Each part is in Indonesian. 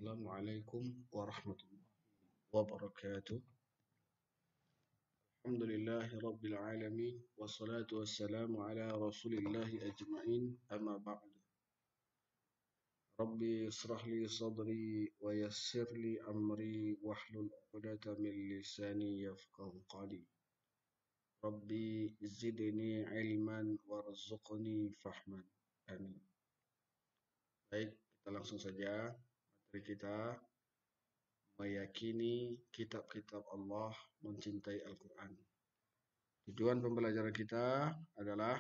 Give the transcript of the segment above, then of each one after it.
Assalamualaikum warahmatullahi wabarakatuh. Alhamdulillahi rabbil alamin. Wassalatu wassalamu ala rasulillahi ajma'in. Amma ba'du. Rabbi israh li sadri wa yassir li amri wahlul 'uqdatam min lisani yafqahu qawli. Rabbi zidni ilman warzuqni fahman. Amin. Baik, kita langsung saja materi kita. Meyakini kitab-kitab Allah, mencintai Al-Quran. Tujuan pembelajaran kita adalah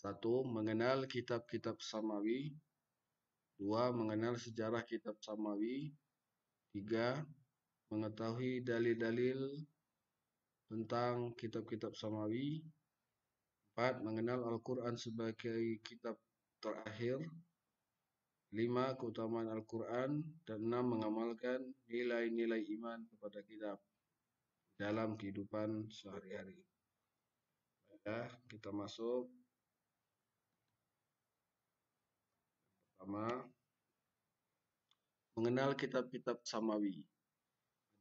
satu, mengenal kitab-kitab Samawi. Dua, mengenal sejarah kitab Samawi. Tiga, mengetahui dalil-dalil tentang kitab-kitab Samawi. Empat, mengenal Al-Quran sebagai kitab terakhir. 5. Keutamaan Al-Quran. Dan 6. Mengamalkan nilai-nilai iman kepada kitab dalam kehidupan sehari-hari. Baiklah, kita masuk. Pertama, mengenal kitab-kitab Samawi.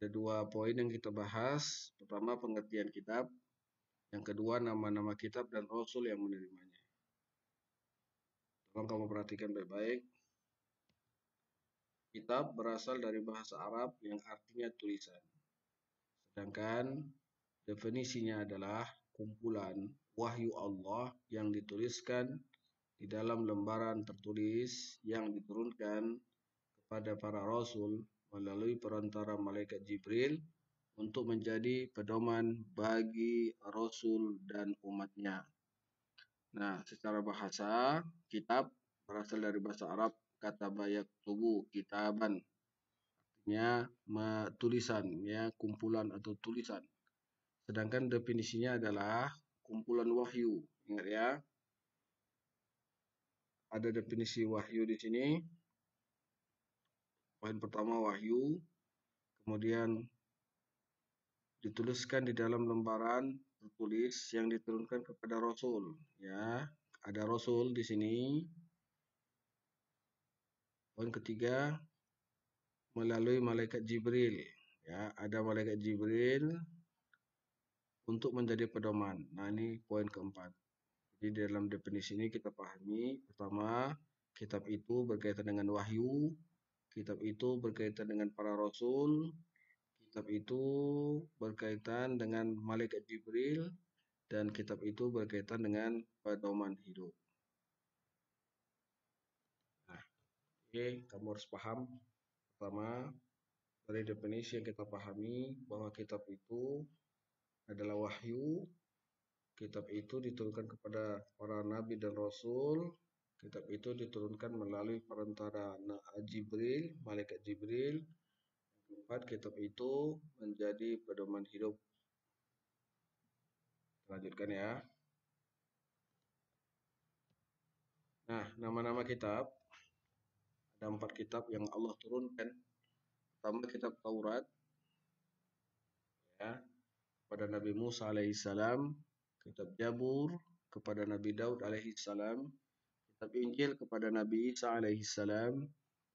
Ada 2 poin yang kita bahas. Pertama, pengertian kitab. Yang kedua, nama-nama kitab dan rasul yang menerimanya. Tolong kamu perhatikan baik-baik. Kitab berasal dari bahasa Arab yang artinya tulisan. Sedangkan definisinya adalah kumpulan wahyu Allah yang dituliskan di dalam lembaran tertulis yang diturunkan kepada para rasul melalui perantara malaikat Jibril untuk menjadi pedoman bagi rasul dan umatnya. Nah, secara bahasa, kitab berasal dari bahasa Arab kata yaktubu kitaban. Artinya tulisan, ya, kumpulan atau tulisan. Sedangkan definisinya adalah kumpulan wahyu. Ingat ya. Ada definisi wahyu di sini. Poin pertama wahyu, kemudian dituliskan di dalam lembaran tertulis yang diturunkan kepada rasul. Ya, ada rasul di sini. Poin ketiga, melalui malaikat Jibril. Ya, ada malaikat Jibril untuk menjadi pedoman. Nah, ini poin keempat. Jadi dalam definisi ini kita pahami, pertama, kitab itu berkaitan dengan wahyu, kitab itu berkaitan dengan para rasul, kitab itu berkaitan dengan malaikat Jibril, dan kitab itu berkaitan dengan pedoman hidup. Nah, oke, kamu harus paham. Pertama, dari definisi yang kita pahami bahwa kitab itu adalah wahyu. Kitab itu diturunkan kepada para nabi dan rasul. Kitab itu diturunkan melalui perantara Jibril, malaikat Jibril. Yang keempat, kitab itu menjadi pedoman hidup. Lanjutkan ya. Nah, nama-nama kitab. Ada 4 kitab yang Allah turunkan. Pertama, kitab Taurat, ya, kepada Nabi Musa alaihissalam. Kitab Jabur kepada Nabi Daud alaihissalam. Kitab Injil kepada Nabi Isa alaihissalam.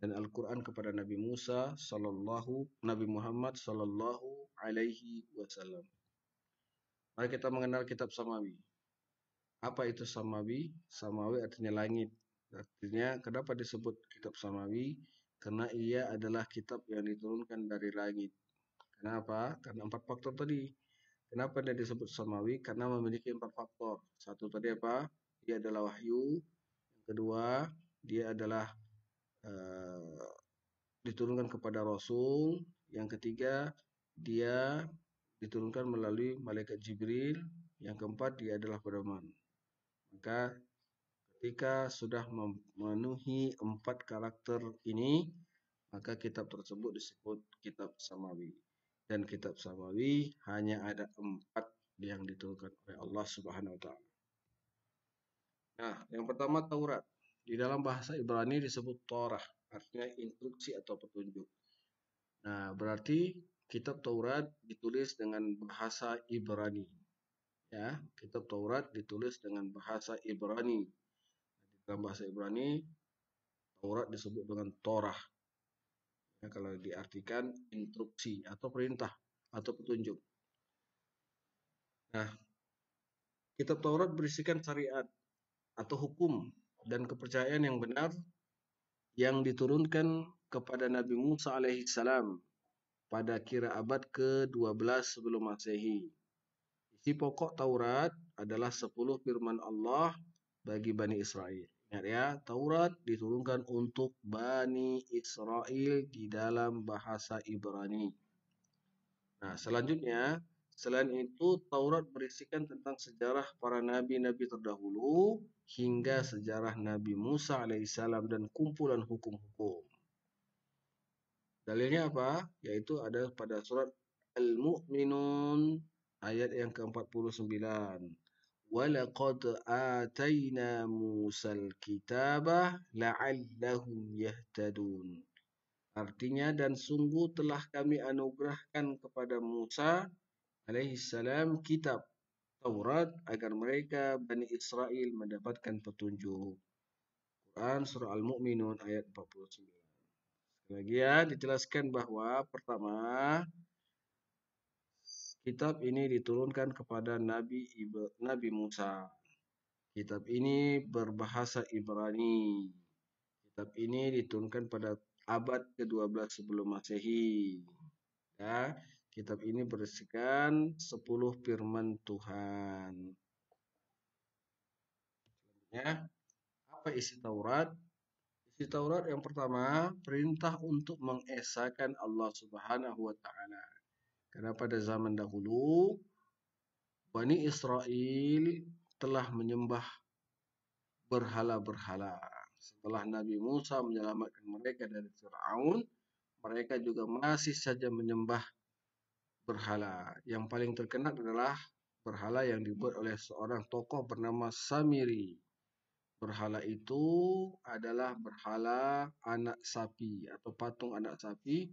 Dan Al-Quran kepada Nabi Nabi Muhammad sallallahu alaihi wasallam. Mari kita mengenal kitab Samawi. Apa itu Samawi? Samawi artinya langit. Artinya kenapa disebut kitab Samawi? Karena ia adalah kitab yang diturunkan dari langit. Kenapa? Karena 4 faktor tadi. Kenapa dia disebut Samawi? Karena memiliki 4 faktor. Satu tadi apa? Dia adalah wahyu. Yang kedua, dia adalah diturunkan kepada Rasul. Yang ketiga, dia diturunkan melalui malaikat Jibril. Yang keempat, dia adalah pedoman. Maka ketika sudah memenuhi 4 karakter ini, maka kitab tersebut disebut kitab Samawi. Dan kitab Samawi hanya ada 4 yang diturunkan oleh Allah Subhanahu wa Ta'ala. Nah, yang pertama Taurat. Di dalam bahasa Ibrani disebut Torah, artinya instruksi atau petunjuk. Nah, berarti kitab Taurat ditulis dengan bahasa Ibrani. Ya, kitab Taurat ditulis dengan bahasa Ibrani. Dalam bahasa Ibrani, Taurat disebut dengan Torah. Ya, kalau diartikan instruksi atau perintah atau petunjuk. Nah, kitab Taurat berisikan syariat atau hukum dan kepercayaan yang benar yang diturunkan kepada Nabi Musa alaihissalam pada kira abad ke-12 sebelum Masehi. Isi pokok Taurat adalah 10 firman Allah bagi Bani Israel. Ingat ya, Taurat diturunkan untuk Bani Israel di dalam bahasa Ibrani. Nah, selanjutnya, selain itu Taurat berisikan tentang sejarah para nabi-nabi terdahulu hingga sejarah Nabi Musa alaihissalam dan kumpulan hukum-hukum. Dalilnya apa? Yaitu ada pada surat Al-Mu'minun ayat yang ke-49. وَلَقَدْ آتَيْنَا مُوسَى الْكِتَابَ لَعَلَّهُمْ يَهْتَدُونَ. Artinya, dan sungguh telah kami anugerahkan kepada Musa alaihissalam kitab Taurat agar mereka Bani Israel mendapatkan petunjuk. Quran surah Al-Mu'minun ayat 49. Lagi ya, dijelaskan bahwa pertama, kitab ini diturunkan kepada Nabi Musa. Kitab ini berbahasa Ibrani. Kitab ini diturunkan pada abad ke-12 sebelum Masehi. Ya, kitab ini berisikan 10 firman Tuhan. Ya, apa isi Taurat? Isi Taurat yang pertama, perintah untuk mengesahkan Allah Subhanahu wa taala. Karena pada zaman dahulu Bani Israel telah menyembah berhala-berhala. Setelah Nabi Musa menyelamatkan mereka dari Fir'aun, mereka juga masih saja menyembah berhala. Yang paling terkenal adalah berhala yang dibuat oleh seorang tokoh bernama Samiri. Berhala itu adalah berhala anak sapi atau patung anak sapi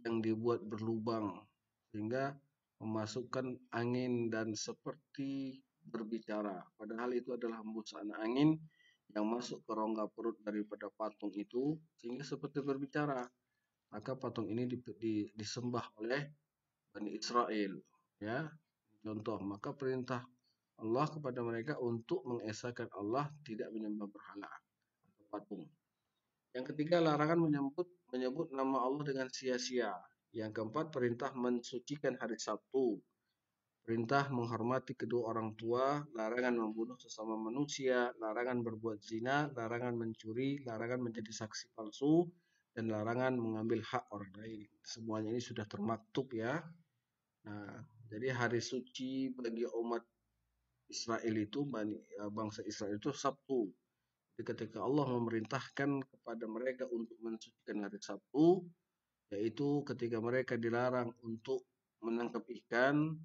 yang dibuat berlubang sehingga memasukkan angin dan seperti berbicara. Padahal itu adalah hembusan angin yang masuk ke rongga perut daripada patung itu sehingga seperti berbicara. Maka patung ini disembah oleh Bani Israel. Ya, contoh, maka perintah Allah kepada mereka untuk mengesahkan Allah, tidak menyembah berhala atau patung. Yang ketiga, larangan menyebut nama Allah dengan sia-sia. Yang keempat, perintah mensucikan hari Sabtu. Perintah menghormati kedua orang tua, larangan membunuh sesama manusia, larangan berbuat zina, larangan mencuri, larangan menjadi saksi palsu, dan larangan mengambil hak orang lain. Semuanya ini sudah termaktub ya. Nah, jadi hari suci bagi umat Israel itu, bangsa Israel itu Sabtu. Jadi ketika Allah memerintahkan kepada mereka untuk mensucikan hari Sabtu, yaitu ketika mereka dilarang untuk menangkap ikan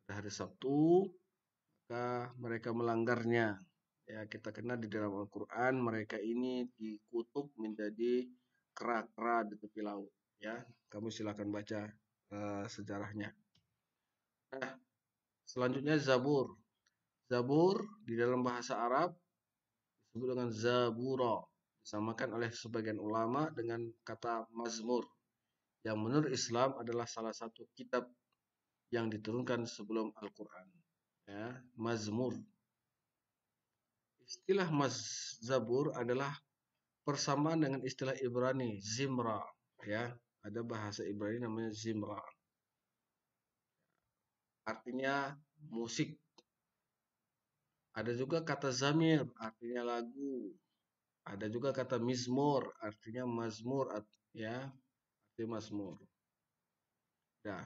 pada hari Sabtu, maka mereka melanggarnya. Ya, kita kenal di dalam Al-Quran, mereka ini dikutuk menjadi kera-kera di tepi laut. Ya, kamu silakan baca sejarahnya. Nah, selanjutnya Zabur. Zabur di dalam bahasa Arab disebut dengan Zabura, disamakan oleh sebagian ulama dengan kata Mazmur, yang menurut Islam adalah salah satu kitab yang diturunkan sebelum Al-Quran. Ya, Mazmur. Istilah Zabur adalah persamaan dengan istilah Ibrani Zimra. Ya, ada bahasa Ibrani namanya Zimra. Artinya musik. Ada juga kata zamir, artinya lagu. Ada juga kata mizmur, artinya mazmur, ya, artinya mazmur. Nah,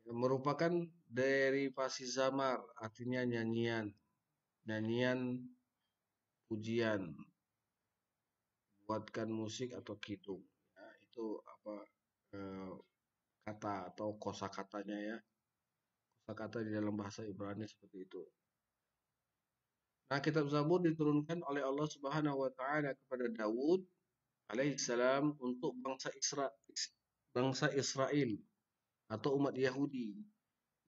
merupakan derivasi zamar, artinya nyanyian, nyanyian pujian, buatkan musik atau kidung. Ya, itu apa kata atau kosakatanya ya. Kosakata di dalam bahasa Ibrani seperti itu. Nah, kitab Zabur diturunkan oleh Allah Subhanahu wa taala kepada Daud alaihissalam untuk bangsa Israel atau umat Yahudi.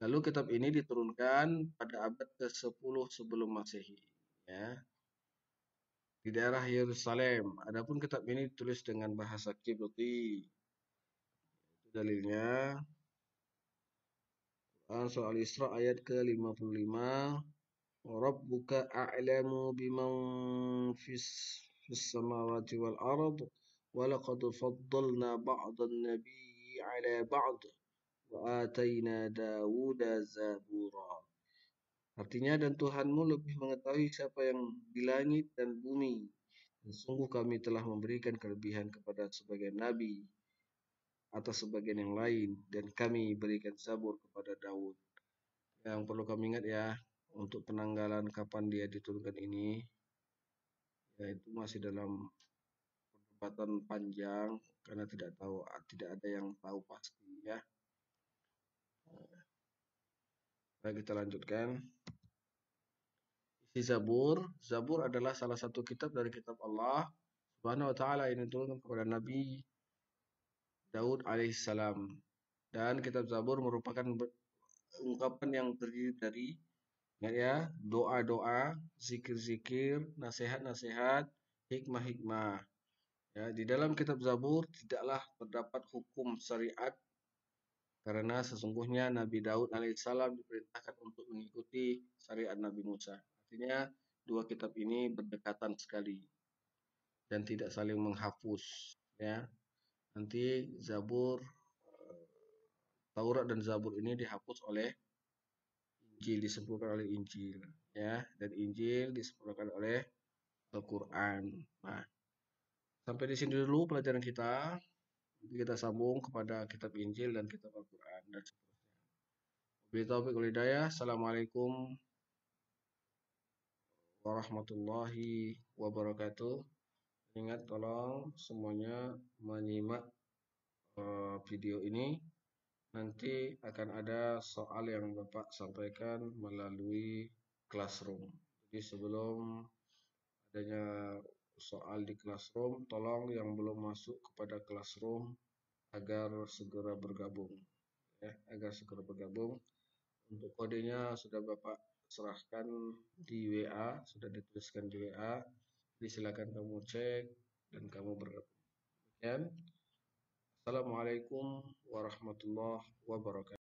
Lalu kitab ini diturunkan pada abad ke-10 sebelum Masehi, ya, di daerah Yerusalem. Adapun kitab ini ditulis dengan bahasa Kibti. Itu dalilnya Quran surah Al-Isra ayat ke-55. Rabbuka a'lamu biman fis samawati wal ard wa laqad faddalna ba'dan nabiyyi 'ala ba'd wa atayna Dawuda zabura. Artinya, dan Tuhanmu lebih mengetahui siapa yang di langit dan bumi. Dan sungguh kami telah memberikan kelebihan kepada sebagian nabi atas sebagian yang lain, dan kami berikan Zabur kepada Daud. Yang perlu kami ingat ya, untuk penanggalan kapan dia diturunkan ini, yaitu masih dalam perdebatan panjang karena tidak ada yang tahu pasti ya. Baik, kita lanjutkan. Isi Zabur. Zabur adalah salah satu kitab dari kitab Allah Subhanahu wa taala yang diturunkan kepada Nabi Daud alaihissalam. Dan kitab Zabur merupakan ungkapan yang terdiri dari ya, doa-doa, zikir-zikir, nasihat-nasihat, hikmah-hikmah. Ya, di dalam kitab Zabur tidaklah terdapat hukum syariat karena sesungguhnya Nabi Daud alaihissalam diperintahkan untuk mengikuti syariat Nabi Musa. Artinya dua kitab ini berdekatan sekali dan tidak saling menghapus. Ya, nanti Zabur, Taurat dan Zabur ini dihapus oleh Injil, disempurnakan oleh Injil, ya, dan Injil disempurnakan oleh Al-Quran. Nah, sampai di sini dulu pelajaran kita. Nanti kita sambung kepada kitab Injil dan kitab Al-Quran dan seterusnya. Wabillahi taufiq wal hidayah. Assalamualaikum warahmatullahi wabarakatuh. Ingat, tolong semuanya menyimak video ini. Nanti akan ada soal yang Bapak sampaikan melalui Classroom. Jadi sebelum adanya soal di Classroom, tolong yang belum masuk kepada Classroom agar segera bergabung. Ya, agar segera bergabung. Untuk kodenya sudah Bapak serahkan di WA, sudah dituliskan di WA. Jadi silakan kamu cek dan kamu bergabung. Assalamualaikum warahmatullahi wabarakatuh.